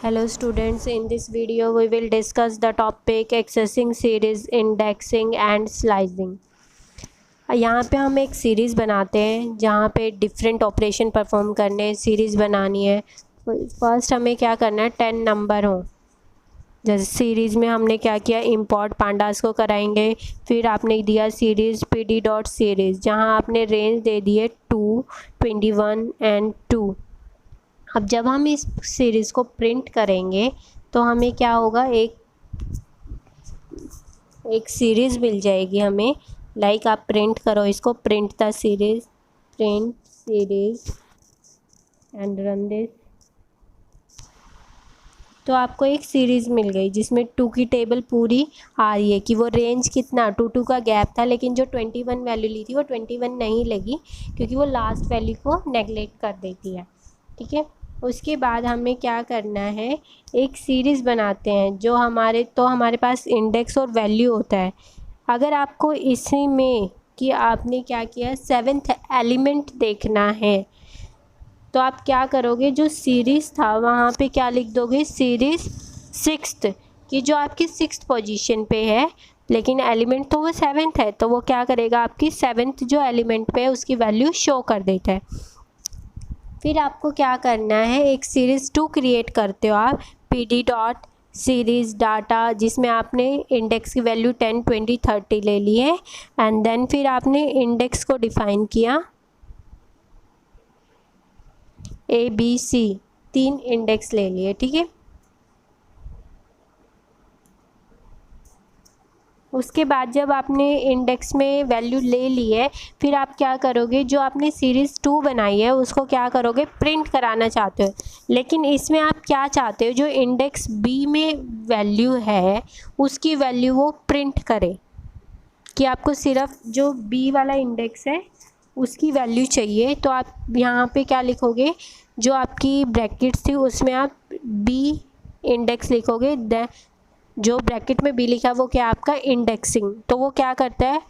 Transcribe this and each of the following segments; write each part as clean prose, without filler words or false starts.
Hello students, in this video we will discuss the topic accessing series, indexing and slicing। यहाँ पे हम एक series बनाते हैं जहाँ पे डिफरेंट ऑपरेशन परफॉर्म करने हैं। सीरीज़ बनानी है, फर्स्ट हमें क्या करना है, 10 नंबर हो। जैसे सीरीज़ में हमने क्या किया, इंपोर्ट पांडास को कराएंगे। फिर आपने दिया सीरीज़ pd डॉट सीरीज़, जहाँ आपने रेंज दे दी है 2, 21 एंड 2। अब जब हम इस सीरीज़ को प्रिंट करेंगे तो हमें क्या होगा, एक सीरीज़ मिल जाएगी हमें। लाइक आप प्रिंट करो इसको, print the series, print series and run this. तो आपको एक सीरीज़ मिल गई जिसमें 2 की टेबल पूरी आ रही है कि वो रेंज कितना 2 का गैप था, लेकिन जो 21 वैल्यू ली थी वो 21 नहीं लगी क्योंकि वो लास्ट वैल्यू को नेगलेक्ट कर देती है। ठीक है, उसके बाद हमें क्या करना है, एक सीरीज़ बनाते हैं जो हमारे पास इंडेक्स और वैल्यू होता है। अगर आपको इसी में कि आपने क्या किया, 7th एलिमेंट देखना है तो आप क्या करोगे, जो सीरीज़ था वहाँ पे क्या लिख दोगे, सीरीज़ 6th कि जो आपकी 6th पोजीशन पे है, लेकिन एलिमेंट तो वो 7th है, तो वो क्या करेगा, आपकी 7th जो एलिमेंट पे है उसकी वैल्यू शो कर देता है। फिर आपको क्या करना है, एक सीरीज़ 2 क्रिएट करते हो आप, pd डॉट सीरीज़ डाटा, जिसमें आपने इंडेक्स की वैल्यू 10, 20, 30 ले ली है। एंड देन फिर आपने इंडेक्स को डिफ़ाइन किया, ABC 3 इंडेक्स ले लिए। ठीक है, उसके बाद जब आपने इंडेक्स में वैल्यू ले ली है, फिर आप क्या करोगे, जो आपने सीरीज़ 2 बनाई है उसको क्या करोगे, प्रिंट कराना चाहते हो। लेकिन इसमें आप क्या चाहते हो, जो इंडेक्स B में वैल्यू है उसकी वैल्यू वो प्रिंट करे, कि आपको सिर्फ जो B वाला इंडेक्स है उसकी वैल्यू चाहिए। तो आप यहाँ पे क्या लिखोगे, जो आपकी ब्रैकेट्स थी उसमें आप B इंडेक्स लिखोगे, जो ब्रैकेट में B लिखा वो क्या आपका इंडेक्सिंग, तो वो क्या करता है,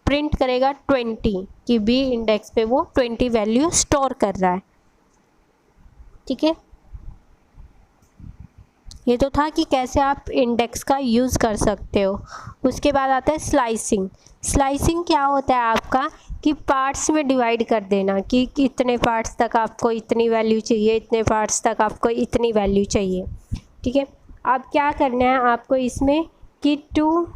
प्रिंट करेगा 20 कि B इंडेक्स पे वो 20 वैल्यू स्टोर कर रहा है। ठीक है, ये तो था कि कैसे आप इंडेक्स का यूज़ कर सकते हो। उसके बाद आता है स्लाइसिंग। स्लाइसिंग क्या होता है आपका, कि पार्ट्स में डिवाइड कर देना कि इतने पार्ट्स तक आपको इतनी वैल्यू चाहिए, इतने पार्ट्स तक आपको इतनी वैल्यू चाहिए। ठीक है, अब क्या करना है आपको इसमें कि 2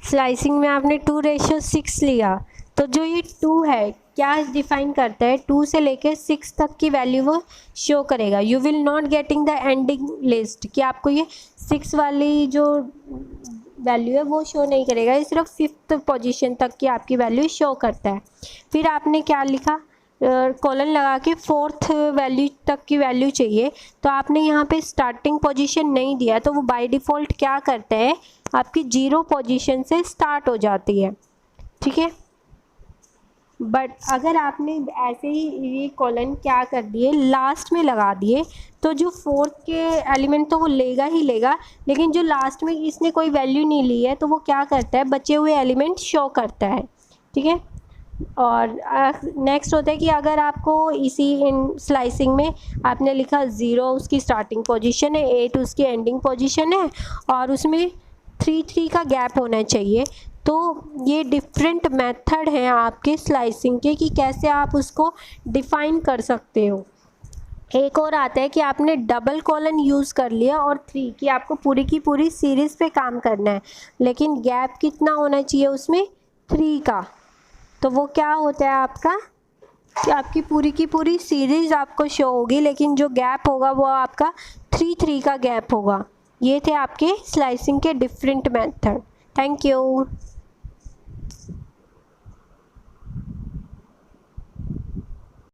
स्लाइसिंग में आपने 2:6 लिया, तो जो ये 2 है क्या डिफ़ाइन करता है, 2 से लेकर 6 तक की वैल्यू वो शो करेगा। You will not getting the ending list, कि आपको ये 6 वाली जो वैल्यू है वो शो नहीं करेगा, ये सिर्फ 5th पोजीशन तक की आपकी वैल्यू शो करता है। फिर आपने क्या लिखा, कॉलन लगा के 4th वैल्यू तक की वैल्यू चाहिए, तो आपने यहाँ पे स्टार्टिंग पोजीशन नहीं दिया, तो वो बाय डिफ़ॉल्ट क्या करता है, आपकी 0 पोजीशन से स्टार्ट हो जाती है। ठीक है, बट अगर आपने ऐसे ही ये कॉलन क्या कर दिए, लास्ट में लगा दिए, तो जो 4th के एलिमेंट तो वो लेगा ही लेगा, लेकिन जो लास्ट में इसने कोई वैल्यू नहीं ली है तो वो क्या करता है, बचे हुए एलिमेंट शो करता है। ठीक है, और नेक्स्ट होता है कि अगर आपको इसी इन स्लाइसिंग में आपने लिखा 0 उसकी स्टार्टिंग पोजीशन है, 8 उसकी एंडिंग पोजीशन है, और उसमें 3 का गैप होना चाहिए, तो ये डिफरेंट मेथड हैं आपके स्लाइसिंग के कि कैसे आप उसको डिफ़ाइन कर सकते हो। एक और आता है कि आपने डबल कॉलन यूज़ कर लिया और 3 कि आपको पूरी की पूरी सीरीज़ पे काम करना है, लेकिन गैप कितना होना चाहिए उसमें, 3 का। तो वो क्या होता है आपका, कि आपकी पूरी की पूरी सीरीज़ आपको शो होगी, लेकिन जो गैप होगा वो आपका 3 का गैप होगा। ये थे आपके स्लाइसिंग के डिफरेंट मेथड। Thank you.